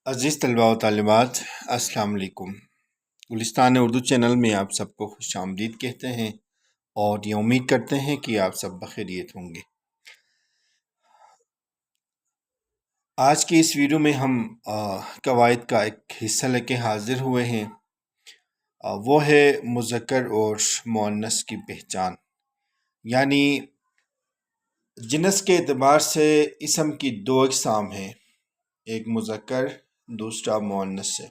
عزیز طلباء و طالبات، السلام علیکم۔ گلستان اردو چینل میں آپ سب کو خوش آمدید کہتے ہیں اور یہ امید کرتے ہیں کہ آپ سب بخیریت ہوں گے۔ آج کی اس ویڈیو میں ہم قواعد کا ایک حصہ لے کے حاضر ہوئے ہیں، وہ ہے مذکر اور مؤنث کی پہچان، یعنی جنس کے اعتبار سے اسم کی دو اقسام ہیں، ایک مذکر دوسرا مؤنث سے۔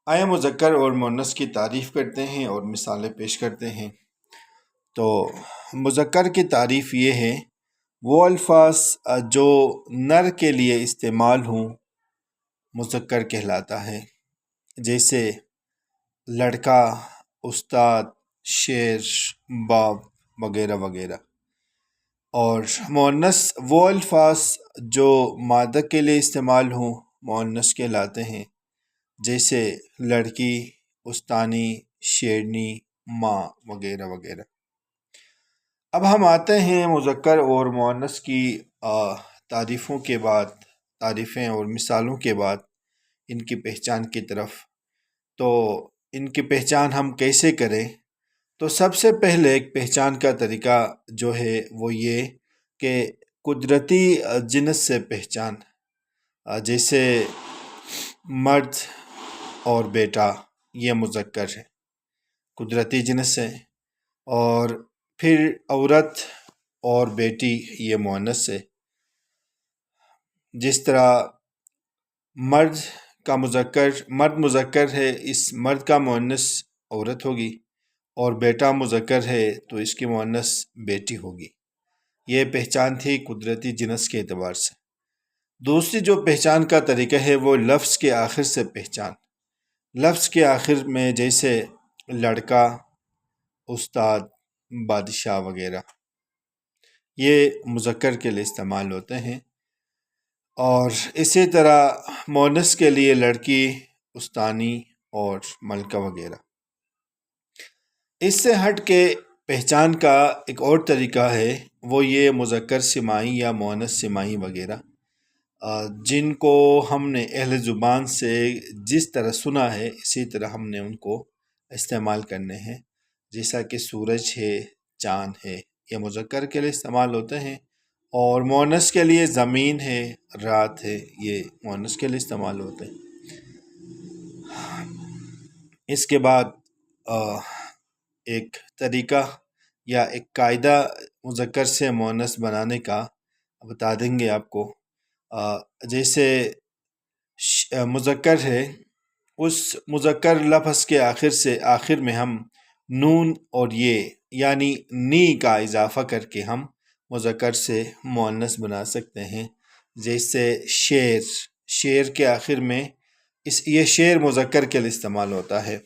آئے مذکر اور مؤنث کی تعریف کرتے ہیں اور مثالیں پیش کرتے ہیں۔ تو مذکر کی تعریف یہ ہے، وہ الفاظ جو نر کے لیے استعمال ہوں مذکر کہلاتا ہے، جیسے لڑکا، استاد، شیر، باپ وغیرہ وغیرہ۔ اور مؤنث وہ الفاظ جو مادہ کے لیے استعمال ہوں مؤنث کہلاتے ہیں، جیسے لڑکی، استانی، شیرنی، ماں وغیرہ وغیرہ۔ اب ہم آتے ہیں مذکر اور مؤنث کی تعریفوں کے بعد، تعریفیں اور مثالوں کے بعد ان کی پہچان کی طرف۔ تو ان کی پہچان ہم کیسے کریں؟ تو سب سے پہلے ایک پہچان کا طریقہ جو ہے وہ یہ کہ قدرتی جنس سے پہچان، جیسے مرد اور بیٹا یہ مذکر ہے قدرتی جنس سے، اور پھر عورت اور بیٹی یہ مؤنث ہے۔ جس طرح مرد مذکر ہے، اس مرد کا مؤنث عورت ہوگی، اور بیٹا مذکر ہے تو اس کی مؤنث بیٹی ہوگی۔ یہ پہچان تھی قدرتی جنس کے اعتبار سے۔ دوسری جو پہچان کا طریقہ ہے وہ لفظ کے آخر سے پہچان۔ لفظ کے آخر میں جیسے لڑکا، استاد، بادشاہ وغیرہ، یہ مذکر کے لیے استعمال ہوتے ہیں۔ اور اسی طرح مؤنث کے لیے لڑکی، استانی اور ملکہ وغیرہ۔ اس سے ہٹ کے پہچان کا ایک اور طریقہ ہے، وہ یہ مذکر سمائی یا مؤنث سمائی وغیرہ، جن کو ہم نے اہل زبان سے جس طرح سنا ہے اسی طرح ہم نے ان کو استعمال کرنے ہیں، جیسا کہ سورج ہے، چاند ہے، یہ مذکر کے لیے استعمال ہوتے ہیں، اور مؤنث کے لیے زمین ہے، رات ہے، یہ مؤنث کے لیے استعمال ہوتے ہیں۔ اس کے بعد ایک طریقہ یا ایک قاعدہ مذکر سے مؤنث بنانے کا بتا دیں گے آپ کو۔ جیسے مذکر ہے، اس مذکر لفظ کے آخر میں ہم نون اور یہ یعنی نی کا اضافہ کر کے ہم مذکر سے مؤنث بنا سکتے ہیں۔ جیسے شیر کے آخر میں یہ شیر مذکر کے لیے استعمال ہوتا ہے،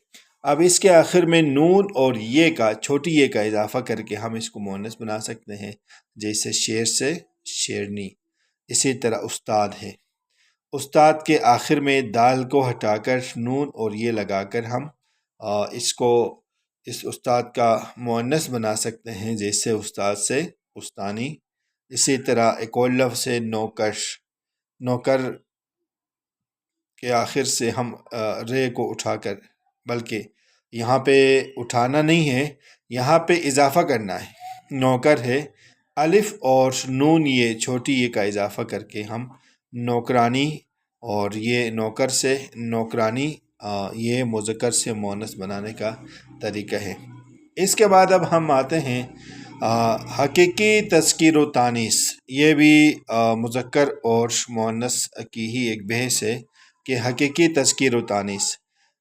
اب اس کے آخر میں نون اور یہ کا چھوٹی یہ کا اضافہ کر کے ہم اس کو مؤنث بنا سکتے ہیں، جیسے شیر سے شیرنی۔ اسی طرح استاد ہے، استاد کے آخر میں دال کو ہٹا کر نون اور یہ لگا کر ہم اس استاد کا مؤنث بنا سکتے ہیں، جیسے استاد سے استانی۔ اسی طرح ایک اور لفظ ہے نوکر کے آخر سے ہم رے کو اٹھا کر، بلکہ یہاں پہ اٹھانا نہیں ہے، یہاں پہ اضافہ کرنا ہے، نوکر ہے، الف اور نون یہ چھوٹی یہ کا اضافہ کر کے ہم نوکرانی، اور یہ نوکر سے نوکرانی، یہ مذکر سے مؤنث بنانے کا طریقہ ہے۔ اس کے بعد اب ہم آتے ہیں حقیقی تذکیر و تانیث۔ یہ بھی مذکر اور مؤنث کی ہی ایک بحث ہے کہ حقیقی تذکیر و تانیث،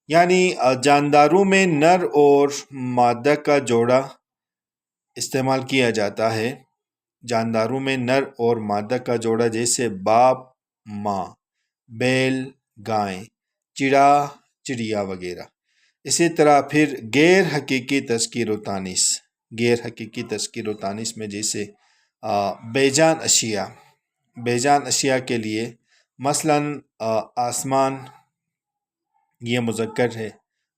یعنی جانداروں میں نر اور مادہ کا جوڑا استعمال کیا جاتا ہے۔ جانداروں میں نر اور مادہ کا جوڑا، جیسے باپ، ماں، بیل، گائیں، چڑا، چڑیا وغیرہ۔ اسی طرح پھر غیر حقیقی تذکیر و تانیث میں جیسے بے جان اشیاء کے لیے مثلاً آسمان یہ مذکر ہے،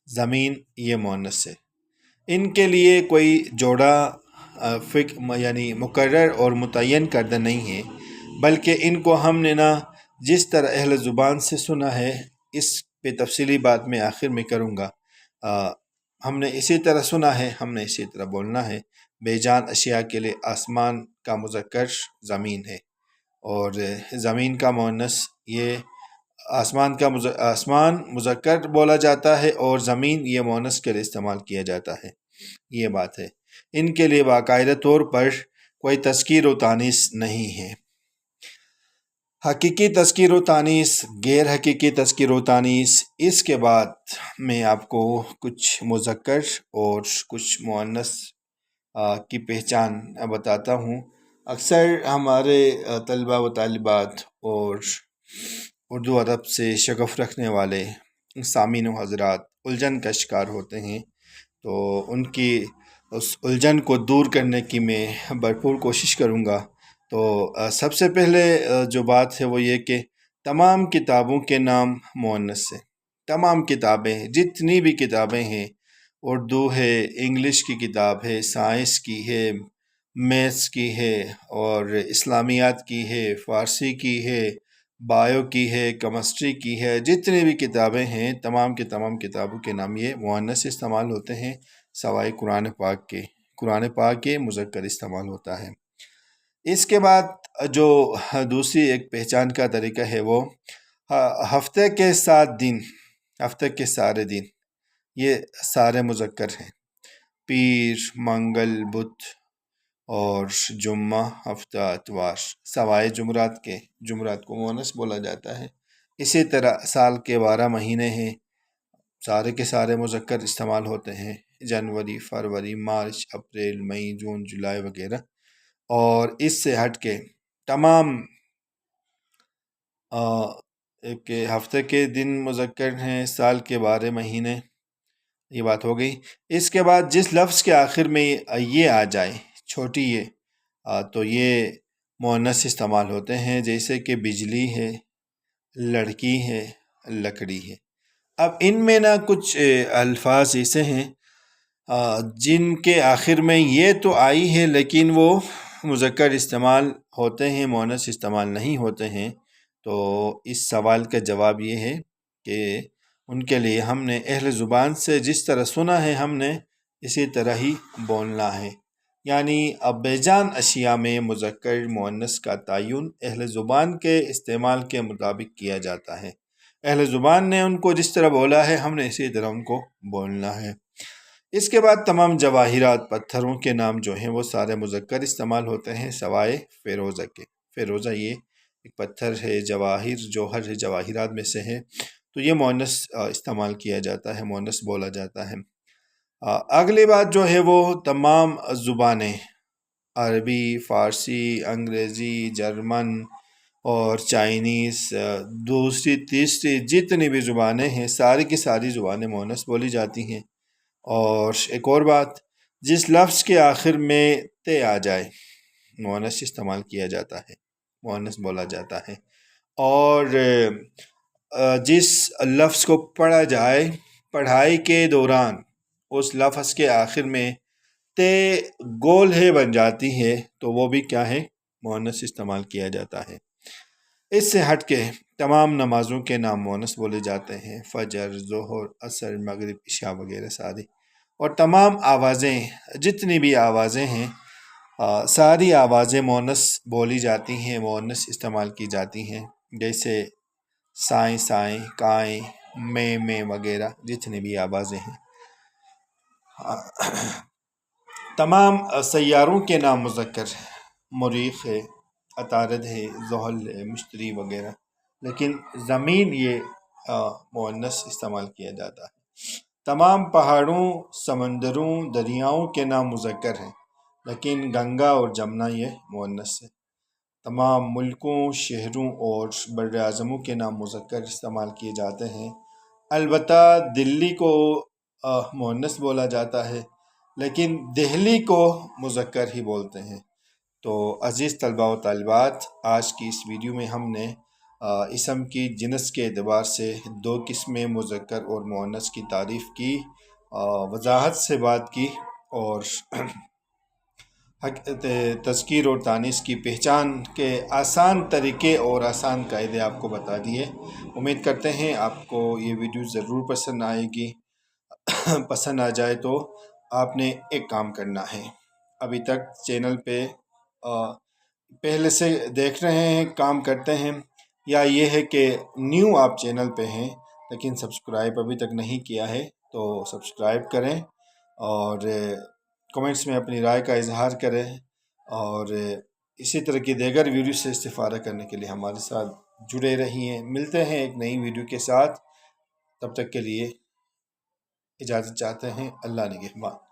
زمین یہ مؤنث ہے۔ ان کے لیے کوئی جوڑا یعنی مقرر اور متعین کردہ نہیں ہے، بلکہ ان کو ہم نے جس طرح اہل زبان سے سنا ہے، اس پہ تفصیلی بات میں آخر میں کروں گا۔ ہم نے اسی طرح سنا ہے، ہم نے اسی طرح بولنا ہے۔ بے جان اشیاء کے لیے آسمان کا مذکر زمین ہے، اور زمین کا مؤنث یہ آسمان مذکر بولا جاتا ہے، اور زمین یہ مؤنث کے لیے استعمال کیا جاتا ہے۔ یہ بات ہے، ان کے لیے باقاعدہ طور پر کوئی تذکیر و تانیث نہیں ہے۔ حقیقی تذکیر و تانیث، غیر حقیقی تذکیر و تانیث، اس کے بعد میں آپ کو کچھ مذکر اور کچھ مؤنث کی پہچان بتاتا ہوں۔ اکثر ہمارے طلباء و طالبات اور اردو ادب سے شغف رکھنے والے سامعین و حضرات الجھن کا شکار ہوتے ہیں، تو ان کی اس الجھن کو دور کرنے کی میں بھرپور کوشش کروں گا۔ تو سب سے پہلے جو بات ہے وہ یہ کہ تمام کتابوں کے نام مؤنث ہیں۔ تمام کتابیں، جتنی بھی کتابیں ہیں، اردو ہے، انگلش کی کتاب ہے، سائنس کی ہے، میتھس کی ہے، اور اسلامیات کی ہے، فارسی کی ہے، بایو کی ہے، کیمسٹری کی ہے، جتنی بھی کتابیں ہیں تمام کے تمام کتابوں کے نام یہ مؤنث استعمال ہوتے ہیں، سوائے قرآن پاک کے۔ قرآن پاک کے مذکر استعمال ہوتا ہے۔ اس کے بعد جو دوسری ایک پہچان کا طریقہ ہے وہ ہفتے کے 7 دن، ہفتے کے سارے دن، یہ سارے مذکر ہیں۔ پیر، منگل، بدھ اور جمعہ، ہفتہ، اتوار، سوائے جمعرات کے۔ جمعرات کو مؤنث بولا جاتا ہے۔ اسی طرح سال کے 12 مہینے ہیں، سارے کے سارے مذکر استعمال ہوتے ہیں، جنوری، فروری، مارچ، اپریل، مئی، جون، جولائی وغیرہ۔ اور اس سے ہٹ کے تمام ایک ہفتے کے دن مذکر ہیں، سال کے 12 مہینے، یہ بات ہو گئی۔ اس کے بعد جس لفظ کے آخر میں یہ آ جائے، چھوٹی یہ، تو یہ مؤنث استعمال ہوتے ہیں، جیسے کہ بجلی ہے، لڑکی ہے، لکڑی ہے۔ اب ان میں نہ کچھ الفاظ ایسے ہیں جن کے آخر میں یہ تو آئی ہے لیکن وہ مذکر استعمال ہوتے ہیں، مؤنث استعمال نہیں ہوتے ہیں۔ تو اس سوال کا جواب یہ ہے کہ ان کے لیے ہم نے اہل زبان سے جس طرح سنا ہے ہم نے اسی طرح ہی بولنا ہے۔ یعنی اب بے جان اشیاء میں مذکر مؤنث کا تعین اہل زبان کے استعمال کے مطابق کیا جاتا ہے۔ اہل زبان نے ان کو جس طرح بولا ہے ہم نے اسی طرح ان کو بولنا ہے۔ اس کے بعد تمام جواہرات، پتھروں کے نام جو ہیں وہ سارے مذکر استعمال ہوتے ہیں، سوائے فیروزہ کے۔ فیروزہ یہ ایک پتھر ہے، جوہر ہے، جواہرات میں سے ہے، تو یہ مؤنث استعمال کیا جاتا ہے، مؤنث بولا جاتا ہے۔ اگلی بات جو ہے وہ تمام زبانیں، عربی، فارسی، انگریزی، جرمن اور چائنیز، دوسری تیسری جتنی بھی زبانیں ہیں ساری کی ساری زبانیں مؤنث بولی جاتی ہیں۔ اور ایک اور بات، جس لفظ کے آخر میں تے آ جائے مؤنث استعمال کیا جاتا ہے، مؤنث بولا جاتا ہے۔ اور جس لفظ کو پڑھا جائے پڑھائی کے دوران اس لفظ کے آخر میں تے گول ہے بن جاتی ہے تو وہ بھی کیا ہے، مؤنث استعمال کیا جاتا ہے۔ اس سے ہٹ کے تمام نمازوں کے نام مؤنث بولے جاتے ہیں، فجر، ظہر، عصر، مغرب، عشاء وغیرہ ساری۔ اور تمام آوازیں، جتنی بھی آوازیں ہیں ساری آوازیں مؤنث بولی جاتی ہیں، مؤنث استعمال کی جاتی ہیں، جیسے سائیں سائیں، کائیں، میں وغیرہ جتنی بھی آوازیں ہیں۔ تمام سیاروں کے نام مذکر، مریخ ہے، عطارد ہے، زحل ہے، مشتری وغیرہ، لیکن زمین یہ مؤنث استعمال کیا جاتا ہے۔ تمام پہاڑوں، سمندروں، دریاؤں کے نام مذکر ہیں، لیکن گنگا اور جمنا یہ مؤنث ہے۔ تمام ملکوں، شہروں اور براعظموں کے نام مذکر استعمال کیے جاتے ہیں، البتہ دلی کو مؤنث بولا جاتا ہے، لیکن دہلی کو مذکر ہی بولتے ہیں۔ تو عزیز طلباء و طالبات، آج کی اس ویڈیو میں ہم نے اسم کی جنس کے اعتبار سے 2 قسمیں مذکر اور مؤنث کی تعریف کی، وضاحت سے بات کی، اور تذکیر اور تانیث کی پہچان کے آسان طریقے اور آسان قاعدے آپ کو بتا دیے۔ امید کرتے ہیں آپ کو یہ ویڈیو ضرور پسند آئے گی۔ پسند آ جائے تو آپ نے ایک کام کرنا ہے، ابھی تک چینل پہ پہلے سے دیکھ رہے ہیں، کام کرتے ہیں، یا یہ ہے کہ نیو آپ چینل پہ ہیں لیکن سبسکرائب ابھی تک نہیں کیا ہے، تو سبسکرائب کریں اور کمنٹس میں اپنی رائے کا اظہار کریں، اور اسی طرح کی دیگر ویڈیو سے استفادہ کرنے کے لیے ہمارے ساتھ جڑے رہیے۔ ملتے ہیں ایک نئی ویڈیو کے ساتھ، تب تک کے لیے اجازت چاہتے ہیں۔ اللہ نگہبان۔